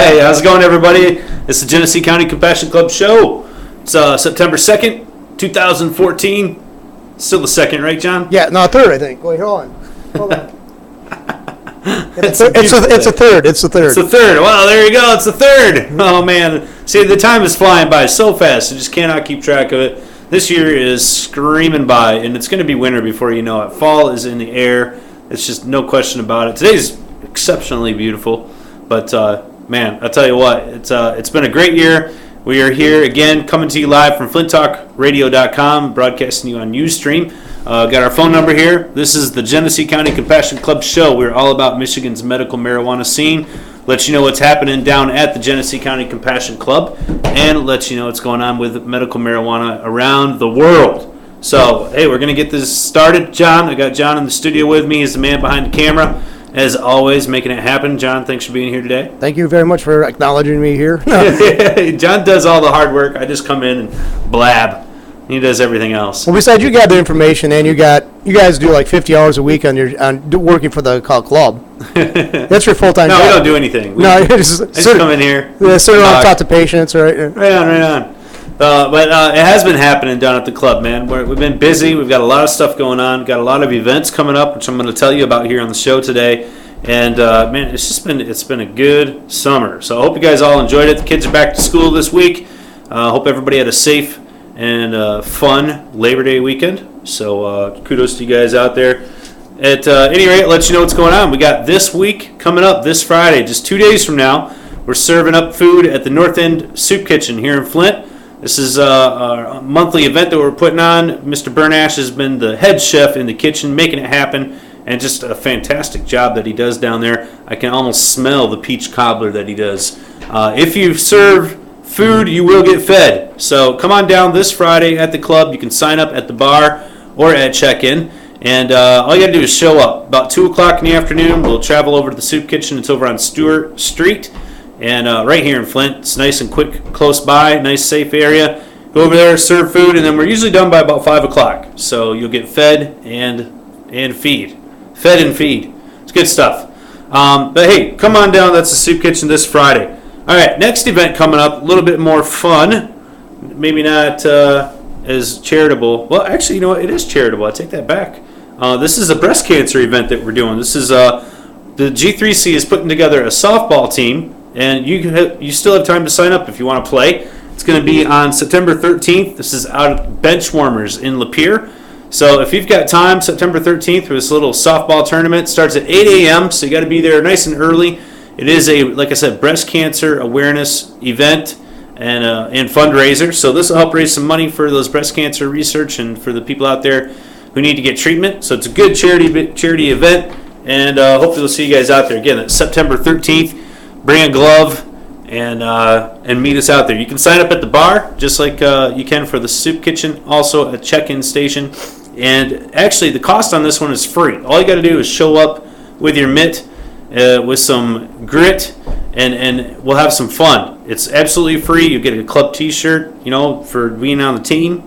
Hey, how's it going, everybody? It's the Genesee County Compassion Club show. It's September 2nd, 2014. Still the 2nd, right, John? Yeah, no, 3rd, I think. Wait, hold on. It's a 3rd. It's the 3rd. It's the 3rd. Wow, there you go. It's the 3rd. Oh, man. See, the time is flying by so fast. I just cannot keep track of it. This year is screaming by, and it's going to be winter before you know it. Fall is in the air. It's just no question about it. Today's exceptionally beautiful, but man, I'll tell you what, it's been a great year. We are here again, coming to you live from flinttalkradio.com, broadcasting you on Ustream. Got our phone number here. This is the Genesee County Compassion Club show. We're all about Michigan's medical marijuana scene. Let you know what's happening down at the Genesee County Compassion Club, and let you know what's going on with medical marijuana around the world. So, hey, we're going to get this started. John, I got John in the studio with me. He's the man behind the camera, as always, making it happen. John, thanks for being here today. Thank you very much for acknowledging me here. John does all the hard work. I just come in and blab. He does everything else. Well, besides you got the information, and you guys do like 50 hours a week on working for the club. That's your full-time job. No, we don't do anything. I just come in here. Sit around, talk to patients, right? Right on. But it has been happening down at the club, man. We've been busy. We've got a lot of stuff going on. We've got a lot of events coming up, which I'm going to tell you about here on the show today. And man, it's been a good summer. So I hope you guys all enjoyed it. The kids are back to school this week. Hope everybody had a safe and fun Labor Day weekend. So kudos to you guys out there. At any rate, let you know what's going on. We got this week coming up this Friday, just 2 days from now. We're serving up food at the North End Soup Kitchen here in Flint. This is a monthly event that we're putting on. Mr. Bernash has been the head chef in the kitchen, making it happen, and just a fantastic job that he does down there. I can almost smell the peach cobbler that he does. If you serve food, you will get fed. So come on down this Friday at the club. You can sign up at the bar or at check-in. And all you got to do is show up. About 2 o'clock in the afternoon, we'll travel over to the soup kitchen. It's over on Stewart Street. And right here in Flint, it's nice and quick, close by, nice safe area. Go over there, serve food, and then we're usually done by about 5 o'clock. So you'll get fed and feed. Fed and feed. It's good stuff. But hey, come on down. That's the soup kitchen this Friday. All right, next event coming up, a little bit more fun. Maybe not as charitable. Well, actually, you know what? It is charitable. I take that back. This is a breast cancer event that we're doing. This is the G3C is putting together a softball team. And you still have time to sign up if you want to play. It's going to be on September 13th. This is out at Benchwarmers in Lapeer. So if you've got time, September 13th for this little softball tournament. Starts at 8 a.m., so you got to be there nice and early. It is a, like I said, breast cancer awareness event and fundraiser. So this will help raise some money for those breast cancer research and for the people out there who need to get treatment. So it's a good charity event, and hopefully we'll see you guys out there. Again, it's September 13th. Bring a glove and meet us out there. You can sign up at the bar, just like you can for the soup kitchen. Also a check-in station. And actually, the cost on this one is free. All you got to do is show up with your mitt, with some grit, and we'll have some fun. It's absolutely free. You get a club T-shirt, for being on the team.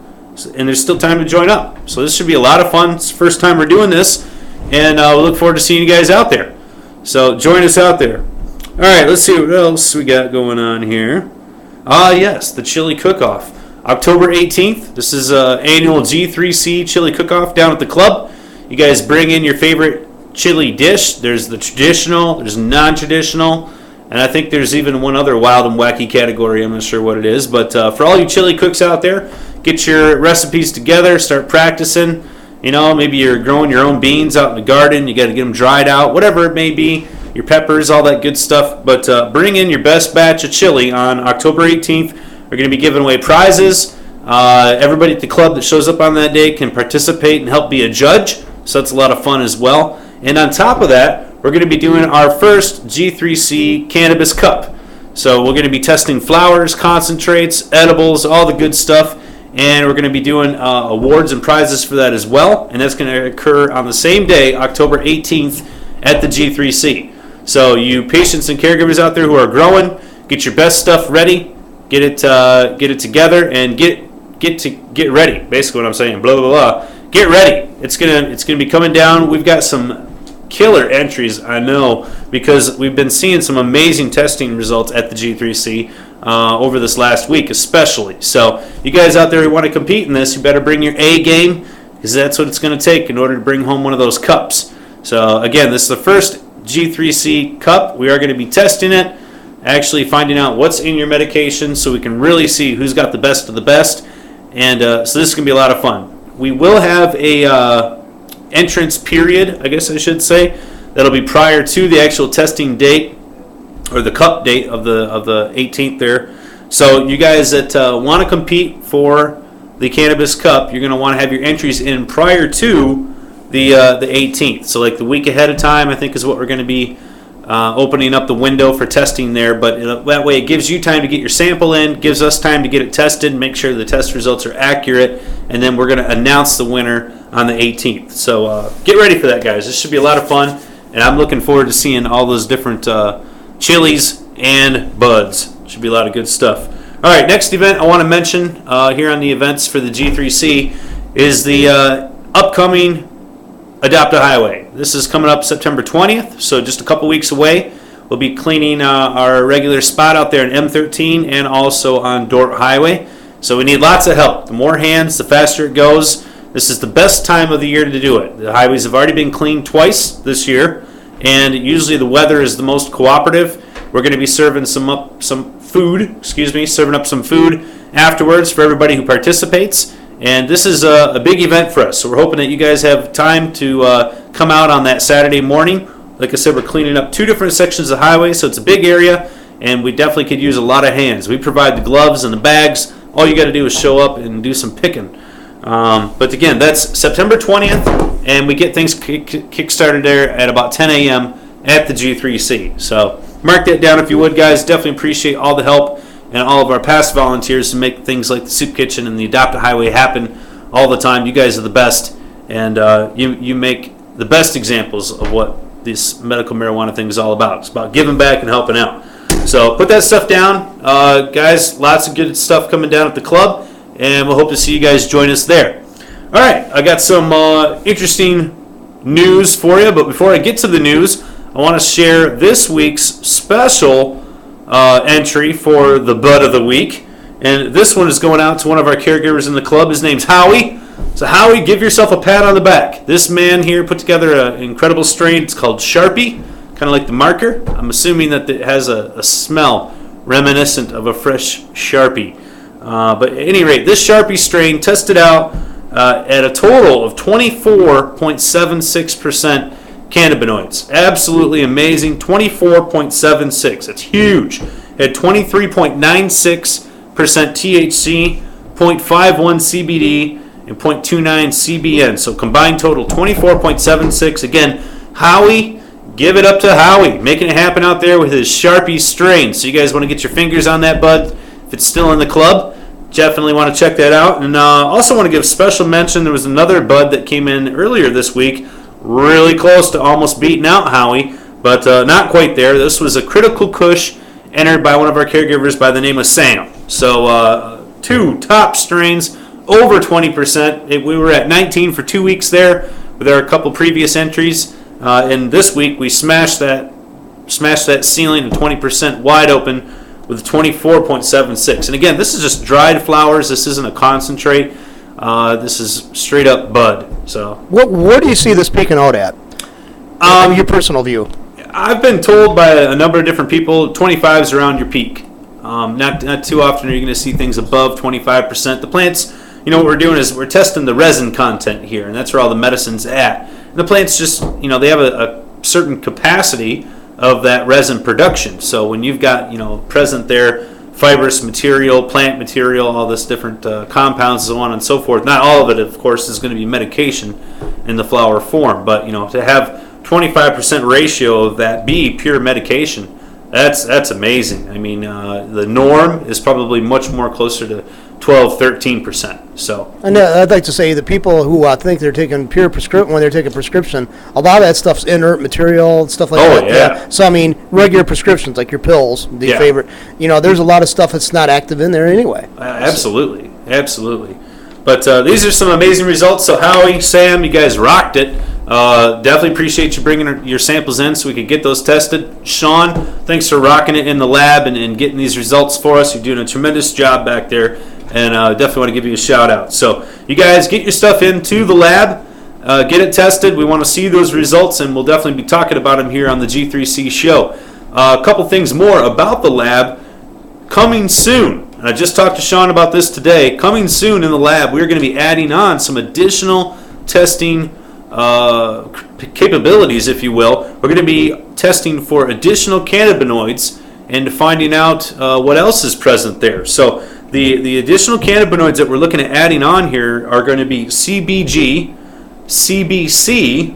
And there's still time to join up. So this should be a lot of fun. It's the first time we're doing this, and we look forward to seeing you guys out there. So join us out there. All right, let's see what else we got going on here. Yes, the chili cook-off. October 18th, this is an annual G3C chili cook-off down at the club. You guys bring in your favorite chili dish. There's the traditional, there's non-traditional, and I think there's even one other wild and wacky category. I'm not sure what it is. But for all you chili cooks out there, get your recipes together, start practicing. Maybe you're growing your own beans out in the garden. You got to get them dried out, whatever it may be. Your peppers, all that good stuff. But bring in your best batch of chili on October 18th. We're going to be giving away prizes. Everybody at the club that shows up on that day can participate and help be a judge. So that's a lot of fun as well. And on top of that, we're going to be doing our first G3C Cannabis Cup. So we're going to be testing flowers, concentrates, edibles, all the good stuff. And we're going to be doing awards and prizes for that as well. And that's going to occur on the same day, October 18th, at the G3C. So you patients and caregivers out there who are growing, get your best stuff ready, get it together, and get ready. Basically, what I'm saying, blah blah blah. Get ready. It's gonna be coming down. We've got some killer entries, I know, because we've been seeing some amazing testing results at the G3C over this last week especially. So you guys out there who want to compete in this, you better bring your A game, because that's what it's going to take in order to bring home one of those cups. So again, this is the first G3C cup. We are going to be testing it, actually finding out what's in your medication so we can really see who's got the best of the best. And so this is going to be a lot of fun. We will have a entrance period, I guess I should say, that'll be prior to the actual testing date, or the cup date of the 18th there. So you guys that want to compete for the Cannabis Cup, you're going to want to have your entries in prior to the 18th. So like the week ahead of time, I think, is what we're going to be opening up the window for testing there. But that way it gives you time to get your sample in, gives us time to get it tested, make sure the test results are accurate, and then we're going to announce the winner on the 18th. So get ready for that, guys. This should be a lot of fun, and I'm looking forward to seeing all those different chilies and buds. Should be a lot of good stuff. All right, next event I want to mention here on the events for the G3C is the upcoming Adopt a Highway. This is coming up September 20th, so just a couple weeks away. We'll be cleaning our regular spot out there in M13 and also on Dort Highway. So we need lots of help. The more hands, the faster it goes. This is the best time of the year to do it. The highways have already been cleaned twice this year, and usually the weather is the most cooperative. We're going to be serving serving up some food afterwards for everybody who participates. And this is a big event for us, so we're hoping that you guys have time to come out on that Saturday morning. Like I said, we're cleaning up 2 different sections of the highway, so it's a big area, and we definitely could use a lot of hands. We provide the gloves and the bags. All you got to do is show up and do some picking. But again, that's September 20th, and we get things kick-started there at about 10 a.m. at the G3C. So mark that down if you would, guys. Definitely appreciate all the help and all of our past volunteers to make things like the Soup Kitchen and the Adopt a Highway happen all the time. You guys are the best, and you make the best examples of what this medical marijuana thing is all about. It's about giving back and helping out. So put that stuff down. Guys, lots of good stuff coming down at the club, and we'll hope to see you guys join us there. All right, I got some interesting news for you, but before I get to the news, I want to share this week's special entry for the Bud of the Week. And this one is going out to one of our caregivers in the club. His name's Howie. So Howie, give yourself a pat on the back. This man here put together an incredible strain. It's called Sharpie, kind of like the marker. I'm assuming that it has a smell reminiscent of a fresh Sharpie. But at any rate, this Sharpie strain tested out at a total of 24.76% cannabinoids. Absolutely amazing. 24.76. It's huge. It had 23.96% THC, 0.51 CBD, and 0.29 CBN. So combined total 24.76. Again, Howie, give it up to Howie, making it happen out there with his Sharpie strain. So you guys want to get your fingers on that bud if it's still in the club, definitely want to check that out. And also want to give special mention, there was another bud that came in earlier this week, really close to almost beating out Howie, but not quite there. This was a Critical Kush entered by one of our caregivers by the name of Sam. So 2 top strains, over 20%. We were at 19 for 2 weeks there with our couple previous entries. And this week we smashed that ceiling to 20% wide open with 24.76. And again, this is just dried flowers. This isn't a concentrate. This is straight up bud. So Where do you see this peaking out at? Your personal view. I've been told by a number of different people, 25 is around your peak. Not too often are you going to see things above 25%. The plants, what we're doing is we're testing the resin content here, and that's where all the medicine's at. And the plants just, they have a certain capacity of that resin production. So when you've got, present there, fibrous material, plant material, all this different compounds, so on and so forth. Not all of it, of course, is going to be medication in the flower form, but to have 25% ratio of that be pure medication, that's amazing. I mean, the norm is probably much more closer to 12-13%. So, and I'd like to say the people who think they're taking pure prescription when they're taking prescription, a lot of that stuff's inert material, stuff like that. Yeah. So I mean, regular prescriptions like your pills, favorite. There's a lot of stuff that's not active in there anyway. Absolutely. But these are some amazing results. So Howie, Sam, you guys rocked it. Definitely appreciate you bringing your samples in so we could get those tested. Sean, thanks for rocking it in the lab and getting these results for us. You're doing a tremendous job back there, and definitely want to give you a shout out. So you guys get your stuff into the lab, get it tested. We want to see those results, and we'll definitely be talking about them here on the G3C show. A couple things more about the lab coming soon. And I just talked to Sean about this today. Coming soon in the lab, we're going to be adding on some additional testing capabilities, if you will. We're going to be testing for additional cannabinoids and finding out what else is present there. So the additional cannabinoids that we're looking at adding on here are going to be CBG, CBC,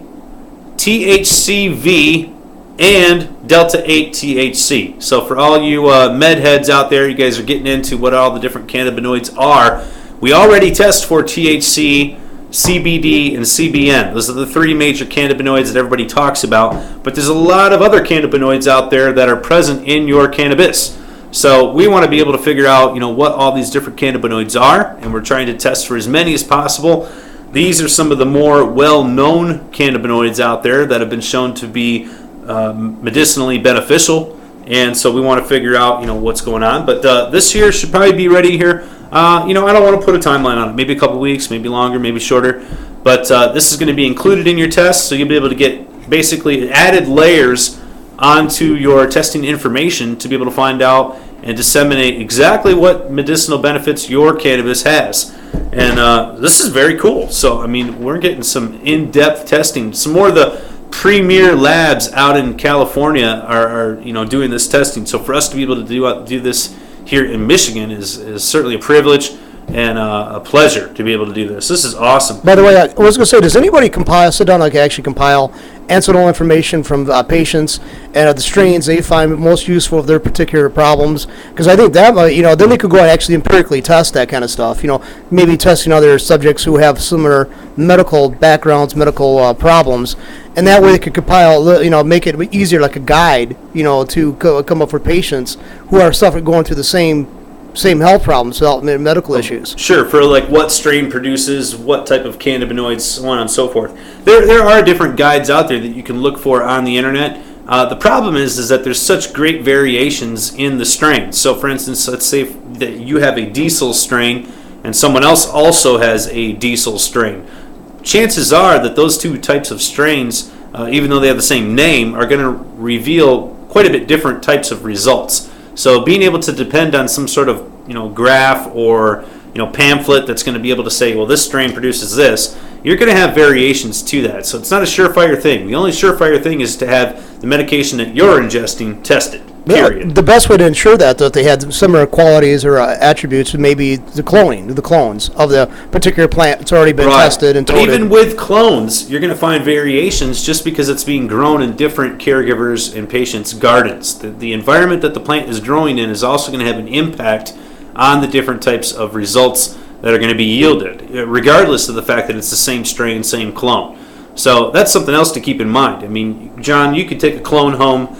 THCV, and Delta 8 THC. So for all you med heads out there, you guys are getting into what all the different cannabinoids are. We already test for THC, CBD, and CBN. Those are the three major cannabinoids that everybody talks about. But there's a lot of other cannabinoids out there that are present in your cannabis. So we want to be able to figure out, what all these different cannabinoids are, and we're trying to test for as many as possible. These are some of the more well-known cannabinoids out there that have been shown to be medicinally beneficial, and so we want to figure out what's going on. But this year should probably be ready here. I don't want to put a timeline on it. Maybe a couple weeks, maybe longer, maybe shorter. But this is going to be included in your test, so you'll be able to get basically added layers onto your testing information to be able to find out and disseminate exactly what medicinal benefits your cannabis has. And this is very cool. So we're getting some in-depth testing. Some more of the premier labs out in California are doing this testing. So for us to be able to do this here in Michigan is certainly a privilege and a pleasure to be able to do this. This is awesome. By the way, I was going to say, does anybody sit down, actually compile ancestral information from patients and the strains they find most useful of their particular problems? Because I think that might, then they could go and actually empirically test that kind of stuff. Maybe testing other subjects who have similar medical backgrounds, medical problems, and that way they could compile, make it easier, like a guide, to come up with patients who are going through the same health problems, medical issues. Sure, for what strain produces what type of cannabinoids, so on and so forth. There are different guides out there that you can look for on the internet. The problem is that there's such great variations in the strains. So for instance, let's say that you have a diesel strain and someone else also has a diesel strain. Chances are that those two types of strains, even though they have the same name, are going to reveal quite a bit different types of results. So being able to depend on some sort of graph or pamphlet that's going to be able to say, well, this strain produces this, you're going to have variations to that. So it's not a surefire thing. The only surefire thing is to have the medication that you're ingesting tested. Period. Yeah, the best way to ensure that they had similar qualities or attributes would maybe the clones of the particular plant that's already been tested and toted. Even with clones, you're going to find variations just because it's being grown in different caregivers and patients' gardens. The environment that the plant is growing in is also going to have an impact on the different types of results that are going to be yielded, regardless of the fact that it's the same strain, same clone. So that's something else to keep in mind. John, you could take a clone home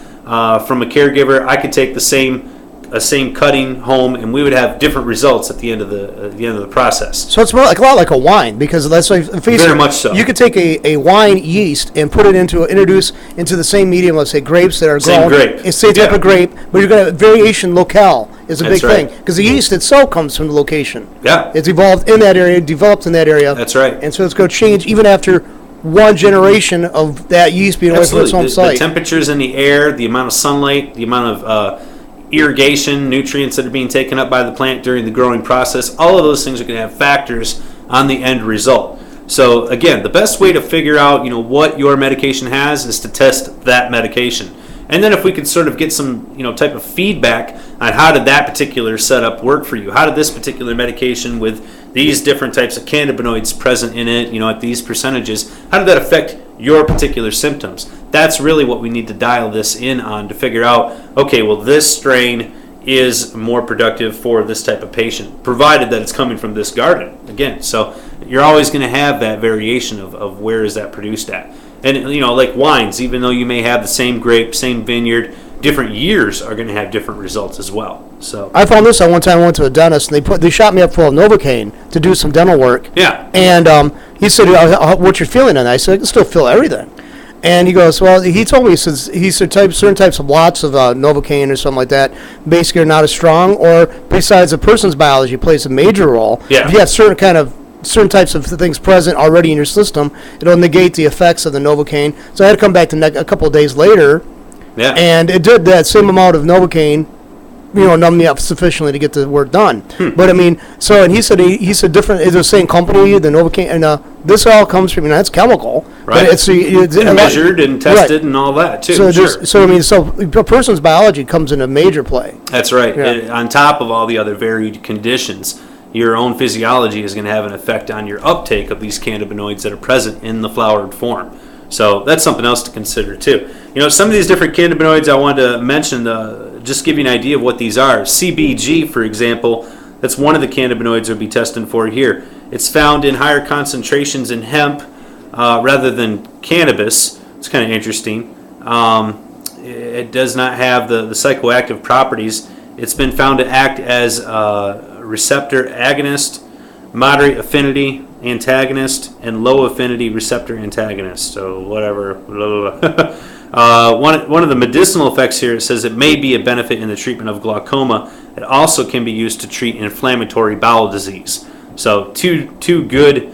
from a caregiver. I could take the same cutting home, and we would have different results at the end of the process. So it's more a lot like a wine, because that's like very much so. You could take a wine yeast and put it introduce into the same medium. Let's say grapes that are grown. Same grape. It's the same type of grape, but you're going to variation locale is a big thing, because the yeast itself comes from the location. Yeah, it's evolved in that area, developed in that area. That's right. And so it's going to change even after one generation of that yeast being away from its home site. The temperatures in the air, the amount of sunlight, the amount of irrigation, nutrients that are being taken up by the plant during the growing process, all of those things are going to have factors on the end result. So again, the best way to figure out what your medication has is to test that medication. And then if we could sort of get some type of feedback on how did that particular setup work for you? How did this particular medication with these different types of cannabinoids present in it, at these percentages, how did that affect your particular symptoms? That's really what we need to dial this in on to figure out, okay, well, this strain is more productive for this type of patient, provided that it's coming from this garden. Again, so you're always going to have that variation of where is that produced at. And, like wines, even though you may have the same grape, same vineyard, different years are going to have different results as well. So I found this out one time. I went to a dentist, and they shot me up full of Novocaine to do some dental work. yeah, And he said, "What you're feeling?" And I said, "I can still feel everything." And he goes, "Well," he told me, he said certain types of lots of Novocaine or something like that basically are not as strong, or besides, a person's biology plays a major role. Yeah. If you have certain types of things present already in your system, it'll negate the effects of the Novocaine. So I had to come back a couple of days later, yeah. and it did that same amount of Novocaine, numb me up sufficiently to get the work done. But I mean, so, and he said different. It's the same company, the Novocaine, and this all comes from, that's chemical, Right. But it's and measured and tested right. and all that too. So, sure. so I mean, so a person's biology comes into major play. That's right. Yeah. And on top of all the other varied conditions, your own physiology is going to have an effect on your uptake of these cannabinoids that are present in the flowered form. So that's something else to consider too. Some of these different cannabinoids I wanted to mention, just give you an idea of what these are. CBG, for example, that's one of the cannabinoids we'll be testing for here. It's found in higher concentrations in hemp rather than cannabis. It's kind of interesting. It does not have the psychoactive properties. It's been found to act as a receptor agonist, moderate affinity antagonist, and low affinity receptor antagonist. So whatever. Blah, blah, blah. One of the medicinal effects here, it says it may be a benefit in the treatment of glaucoma. It also can be used to treat inflammatory bowel disease. So two good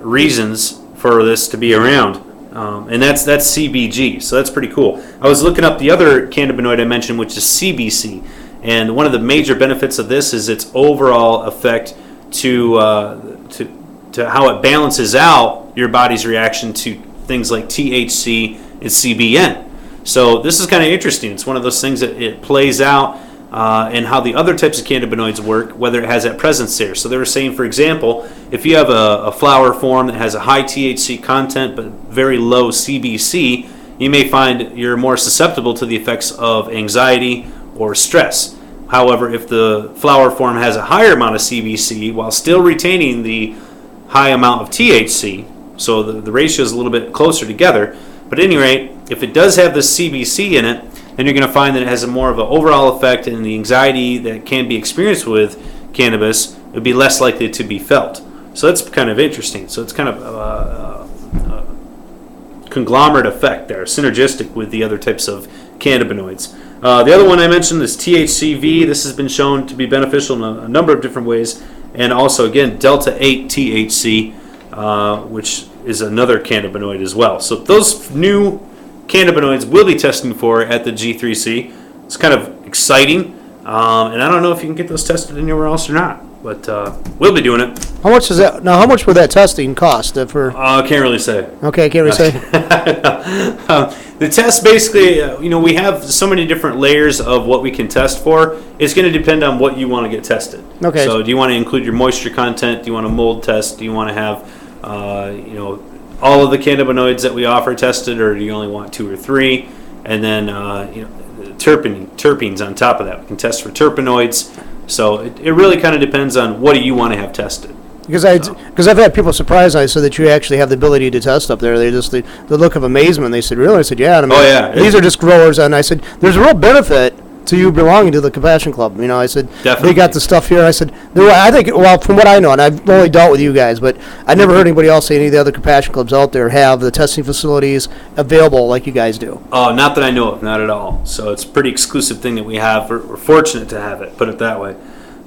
reasons for this to be around. And that's CBG, so that's pretty cool. I was looking up the other cannabinoid I mentioned, which is CBC, and one of the major benefits of this is its overall effect to how it balances out your body's reaction to things like THC and CBN. So this is kind of interesting. It's one of those things that it plays out and how the other types of cannabinoids work, whether it has that presence there. So they were saying, for example, if you have a flower form that has a high THC content but very low CBC, you may find you're more susceptible to the effects of anxiety or stress. However, if the flower form has a higher amount of CBC while still retaining the high amount of THC, so the ratio is a little bit closer together, but at any rate, if it does have the CBC in it, then you're going to find that it has a more of an overall effect, and the anxiety that can be experienced with cannabis would be less likely to be felt. So that's kind of interesting. So it's kind of a conglomerate effect there, synergistic with the other types of cannabinoids. The other one I mentioned is THCV. This has been shown to be beneficial in a number of different ways. And also, again, Delta-8 THC, which is another cannabinoid as well. So those new cannabinoids we'll be testing for at the G3C. It's kind of exciting. And I don't know if you can get those tested anywhere else or not. But we'll be doing it. How much is that? Now, how much would that testing cost? For I can't really say. Okay, can't really say. The test basically, we have so many different layers of what we can test for. It's going to depend on what you want to get tested. Okay. So do you want to include your moisture content? Do you want a mold test? Do you want to have, all of the cannabinoids that we offer tested, or do you only want 2 or 3? And then, terpenes on top of that. We can test for terpenoids. So it really kind of depends on what do you want to have tested. Because I've had people surprised. I said that you actually have the ability to test up there. They just the look of amazement. They said, "Really?" I said, "Yeah." And I mean, these are just growers, and I said, "There's a real benefit to you belonging to the Compassion Club." I said, Definitely. They got the stuff here. I said, I think, well, from what I know, and I've only dealt with you guys, but I never heard anybody else say any of the other Compassion Clubs out there have the testing facilities available like you guys do. Oh, not that I know of, not at all. So it's a pretty exclusive thing that we have. We're fortunate to have it, put it that way.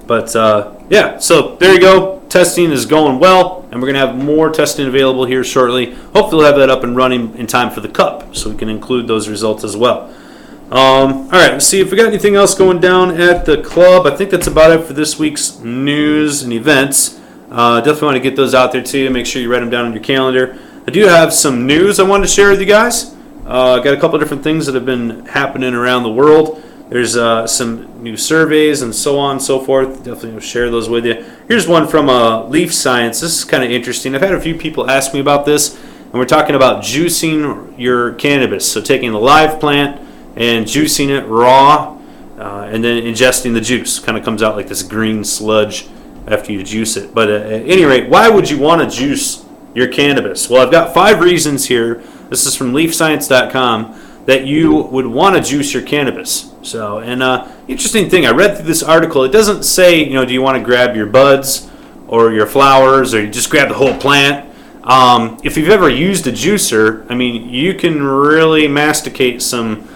But so there you go. Testing is going well, and we're going to have more testing available here shortly. Hopefully we'll have that up and running in time for the Cup, so we can include those results as well. All right, let's see if we got anything else going down at the club. I think that's about it for this week's news and events. Definitely want to get those out there to you. Make sure you write them down on your calendar. I do have some news I wanted to share with you guys. Got a couple of different things that have been happening around the world. There's some new surveys and so on and so forth. Definitely will share those with you. Here's one from Leaf Science. This is kind of interesting. I've had a few people ask me about this, and we're talking about juicing your cannabis. So taking the live plant and juicing it raw, and then ingesting the juice. Kind of comes out like this green sludge after you juice it. But at any rate, why would you want to juice your cannabis? Well, I've got 5 reasons here. This is from leafscience.com. that you would want to juice your cannabis. So, and interesting thing, I read through this article. It doesn't say, do you want to grab your buds or your flowers, or you just grab the whole plant. If you've ever used a juicer, I mean, you can really masticate some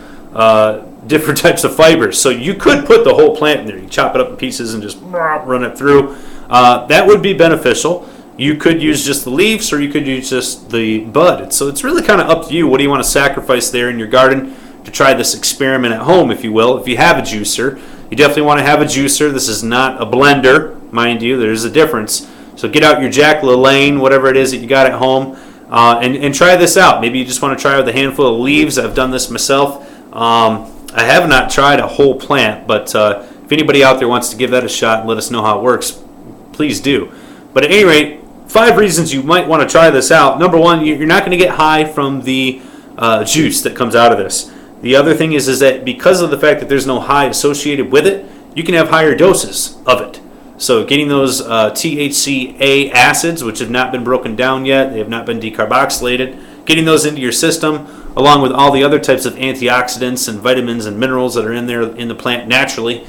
different types of fibers. So you could put the whole plant in there. You chop it up in pieces and just run it through. That would be beneficial. You could use just the leaves, or you could use just the bud. So it's really kind of up to you. What do you want to sacrifice there in your garden to try this experiment at home, if you will? If you have a juicer, you definitely want to have a juicer. This is not a blender, mind you. There's a difference. So get out your Jack LaLanne, whatever it is that you got at home, and try this out. Maybe you just want to try with a handful of leaves. I've done this myself. I have not tried a whole plant, but if anybody out there wants to give that a shot and let us know how it works, please do. But at any rate, 5 reasons you might want to try this out. Number 1, you're not going to get high from the juice that comes out of this. The other thing is that because of the fact that there's no high associated with it, you can have higher doses of it. So getting those THCA acids, which have not been broken down yet, they have not been decarboxylated, getting those into your system, along with all the other types of antioxidants and vitamins and minerals that are in there in the plant naturally,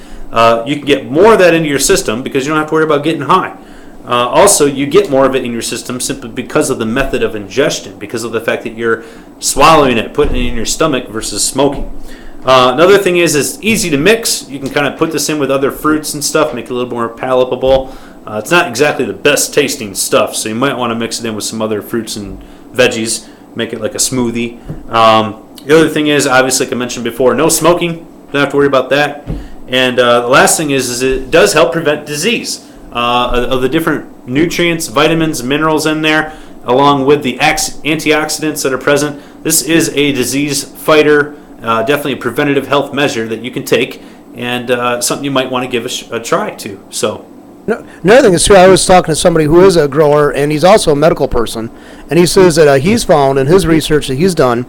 you can get more of that into your system because you don't have to worry about getting high. Also, you get more of it in your system simply because of the method of ingestion, because of the fact that you're swallowing it, putting it in your stomach versus smoking. Another thing is it's easy to mix. You can kind of put this in with other fruits and stuff, make it a little more palatable. It's not exactly the best tasting stuff, so you might want to mix it in with some other fruits and veggies, make it like a smoothie. The other thing is, obviously, like I mentioned before, no smoking. Don't have to worry about that. And the last thing is it does help prevent disease. Of the different nutrients, vitamins, minerals in there, along with the antioxidants that are present. This is a disease fighter, definitely a preventative health measure that you can take, and something you might want to give a try to. So, another thing is too, I was talking to somebody who is a grower, and he's also a medical person, and he says that he's found in his research that he's done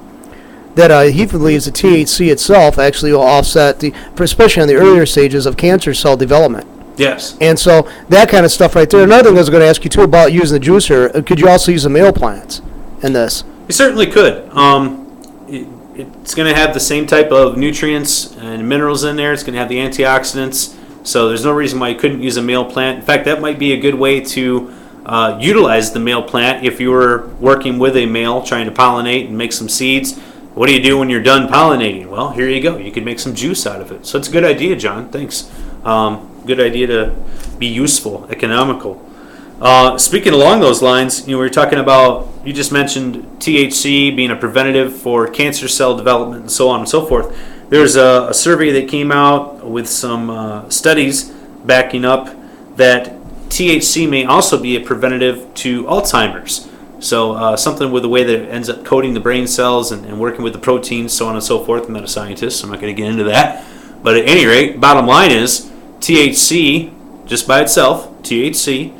that he believes the THC itself actually will offset especially in the earlier stages of cancer cell development. Yes. And so that kind of stuff right there. Another thing I was going to ask you too about using the juicer. Could you also use the male plants in this? You certainly could. It's going to have the same type of nutrients and minerals in there. It's going to have the antioxidants. So there's no reason why you couldn't use a male plant. In fact, that might be a good way to utilize the male plant if you were working with a male trying to pollinate and make some seeds. What do you do when you're done pollinating? Well, here you go. You can make some juice out of it. So it's a good idea, John. Thanks. Good idea to be useful, economical. Speaking along those lines, we were talking about, you just mentioned THC being a preventative for cancer cell development and so on and so forth. There's a survey that came out with some studies backing up that THC may also be a preventative to Alzheimer's. So something with the way that it ends up coating the brain cells and working with the proteins, so on and so forth. I'm not a scientist, so I'm not going to get into that. But at any rate, bottom line is, THC, just by itself, THC,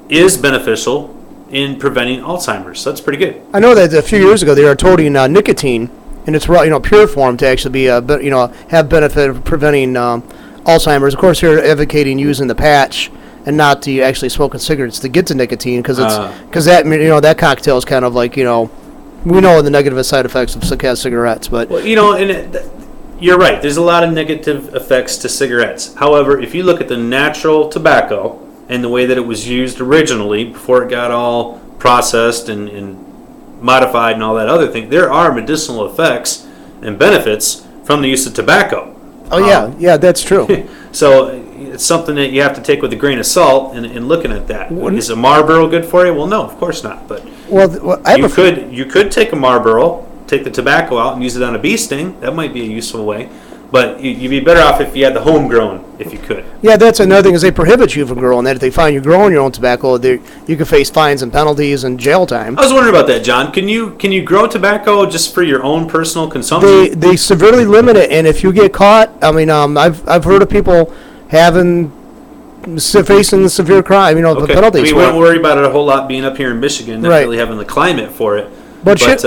is beneficial in preventing Alzheimer's. So that's pretty good. I know that a few years ago they were toting nicotine in its pure form to actually be have benefit of preventing Alzheimer's. Of course, they're advocating using the patch and not to actually smoking cigarettes to get to nicotine because that cocktail is kind of like we know the negative side effects of cigarettes, but you're right. There's a lot of negative effects to cigarettes. However, if you look at the natural tobacco and the way that it was used originally before it got all processed and modified and all that other thing, there are medicinal effects and benefits from the use of tobacco. Oh, yeah, that's true. So it's something that you have to take with a grain of salt in looking at that. Is a Marlboro good for you? Well, no, of course not. But you could take a Marlboro, take the tobacco out and use it on a bee sting. That might be a useful way. But you'd be better off if you had the homegrown, if you could. Yeah, that's another thing is they prohibit you from growing that. If they find you growing your own tobacco, you can face fines and penalties and jail time. I was wondering about that, John. Can you grow tobacco just for your own personal consumption? They severely limit it, and if you get caught, I've heard of people facing severe crime, the penalties. We won't worry about it a whole lot being up here in Michigan, not really having the climate for it. But yet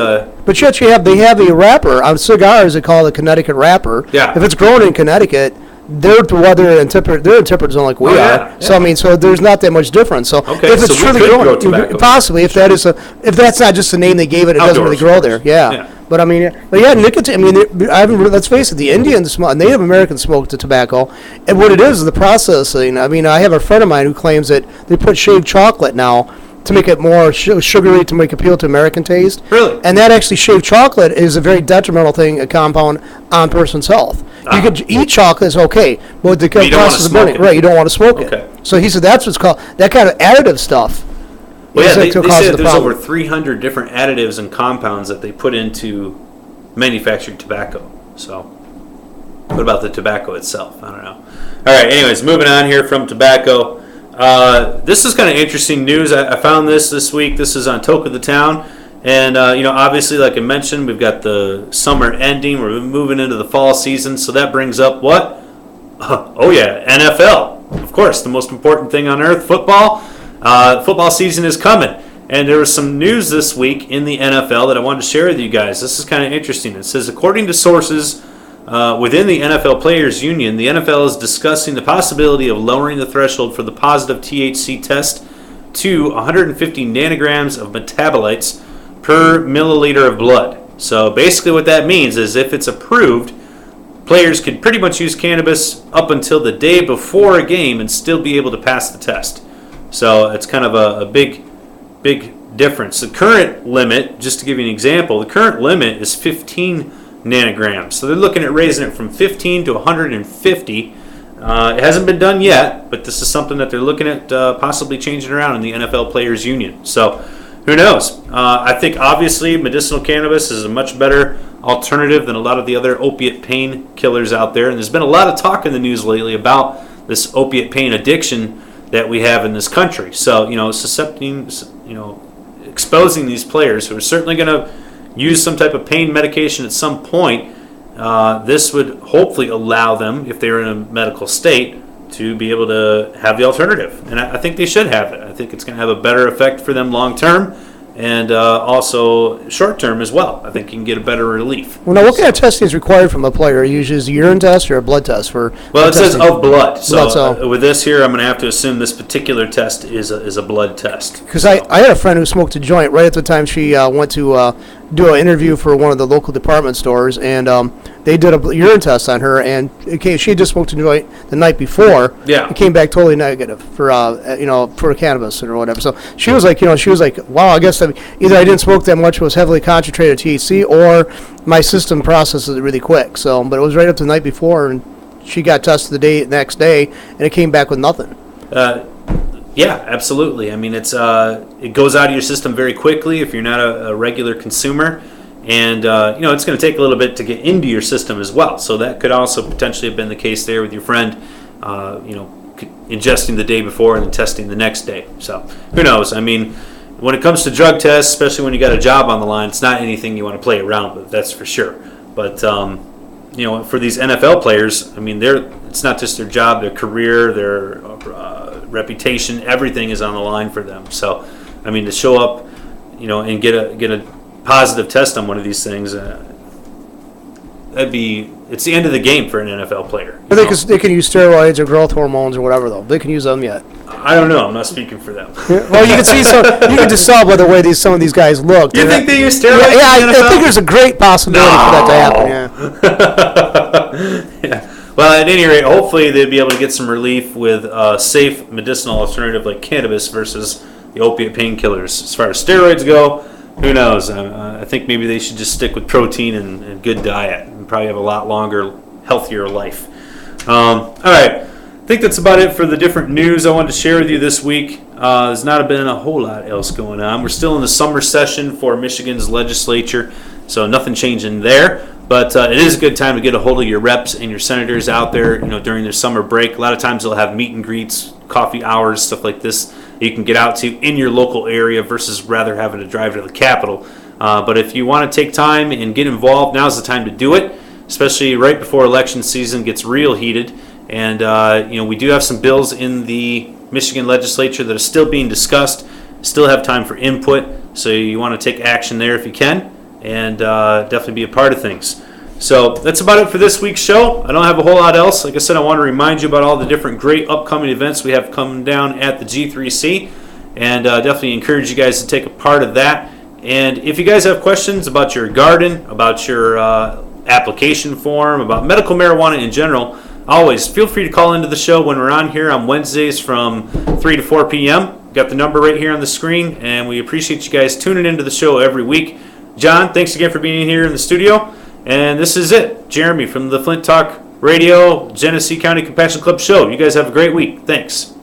they have a wrapper on cigars. They call it a Connecticut wrapper. Yeah. If it's grown in Connecticut, they're they're in temperate zone like we yeah, are. So I mean, so there's not that much difference. So Okay, if it's so we truly could grow growing, tobacco. possibly if that's not just the name they gave it, it doesn't really Outdoors, grow of there. course. Yeah. But I mean, nicotine. I mean, let's face it, the Indians smoke, Native Americans smoke the tobacco, and what it is the processing. I mean, I have a friend of mine who claims that they put shaved chocolate now to make it more sugary, to make it appeal to American taste. Really? And that actually shaved chocolate is a very detrimental thing, a compound on a person's health. You could eat chocolate, it's okay, but the process of burning, right? You don't want to smoke Okay. it. So he said that's what's called that kind of additive stuff. Well, yeah, they cause say that the there's problem. over 300 different additives and compounds that they put into manufactured tobacco. So, what about the tobacco itself? I don't know. All right, anyways, moving on here from tobacco. This is kind of interesting news. I found this week. This is on Toke of the Town. And, obviously, like I mentioned, we've got the summer ending. We're moving into the fall season. So that brings up what? Oh, yeah, NFL. Of course, the most important thing on earth, football. Football season is coming. And there was some news this week in the NFL that I wanted to share with you guys. This is kind of interesting. It says, according to sources within the NFL Players Union, the NFL is discussing the possibility of lowering the threshold for the positive THC test to 150 nanograms of metabolites per milliliter of blood. So basically what that means is if it's approved, players could pretty much use cannabis up until the day before a game and still be able to pass the test. So it's kind of a big difference. The current limit, just to give you an example, the current limit is 15 nanograms. So they're looking at raising it from 15 to 150. It hasn't been done yet, but this is something that they're looking at possibly changing around in the NFL Players Union. So who knows? I think obviously medicinal cannabis is a much better alternative than a lot of the other opiate pain killers out there. And there's been a lot of talk in the news lately about this opiate pain addiction that we have in this country. So, exposing these players who are certainly going to use some type of pain medication at some point, this would hopefully allow them, if they're in a medical state, to be able to have the alternative. And I think they should have it. I think it's going to have a better effect for them long term and also short term as well. I think you can get a better relief. Well, now, what kind of testing is required from a player? Usually is a urine test or a blood test for? Well, it says testing? of blood. So so. With this here, I'm going to have to assume this particular test is a blood test. Because I had a friend who smoked a joint right at the time she went to do an interview for one of the local department stores, and they did a urine test on her, and she had just smoked a joint the night before. Yeah. It came back totally negative for for cannabis or whatever. So she was like, wow, I guess either I didn't smoke that much, it was heavily concentrated THC, or my system processes it really quick. So, but it was right up to the night before, and she got tested the next day, and it came back with nothing. Yeah, absolutely. I mean, it goes out of your system very quickly if you're not a regular consumer, and it's going to take a little bit to get into your system as well. So that could also potentially have been the case there with your friend, ingesting the day before and then testing the next day. So who knows? I mean, when it comes to drug tests, especially when you got a job on the line, it's not anything you want to play around with. That's for sure. But for these NFL players, I mean, it's not just their job, their career, their reputation, everything is on the line for them. So, I mean, to show up, and get a positive test on one of these things, it's the end of the game for an NFL player. But they can use steroids or growth hormones or whatever, though. They can use them yet. I don't know. I'm not speaking for them. Well, you can see you can just tell by the way some of these guys look. You think they use steroids? Yeah, in the NFL? I think there's a great possibility for that to happen. Yeah. Yeah. Well, at any rate, hopefully they'd be able to get some relief with a safe medicinal alternative like cannabis versus the opiate painkillers. As far as steroids go, who knows? I think maybe they should just stick with protein and good diet and probably have a lot longer, healthier life. All right. I think that's about it for the different news I wanted to share with you this week. There's not been a whole lot else going on. We're still in the summer session for Michigan's legislature, so nothing changing there. But it is a good time to get a hold of your reps and your senators out there, during their summer break. A lot of times they'll have meet and greets, coffee hours, stuff like this you can get out to in your local area versus rather having to drive to the Capitol. But if you want to take time and get involved, now's the time to do it, especially right before election season gets real heated. And, we do have some bills in the Michigan legislature that are still being discussed, still have time for input. So you want to take action there if you can, and definitely be a part of things. So that's about it for this week's show. I don't have a whole lot else. Like I said, I want to remind you about all the different great upcoming events we have coming down at the G3C, and definitely encourage you guys to take a part of that. And if you guys have questions about your garden, about your application form, about medical marijuana in general, always feel free to call into the show when we're on here on Wednesdays from 3 to 4 p.m. Got the number right here on the screen, and we appreciate you guys tuning into the show every week. John, thanks again for being here in the studio. And this is it. Jeremy from the Flint Talk Radio, Genesee County Compassion Club show. You guys have a great week. Thanks.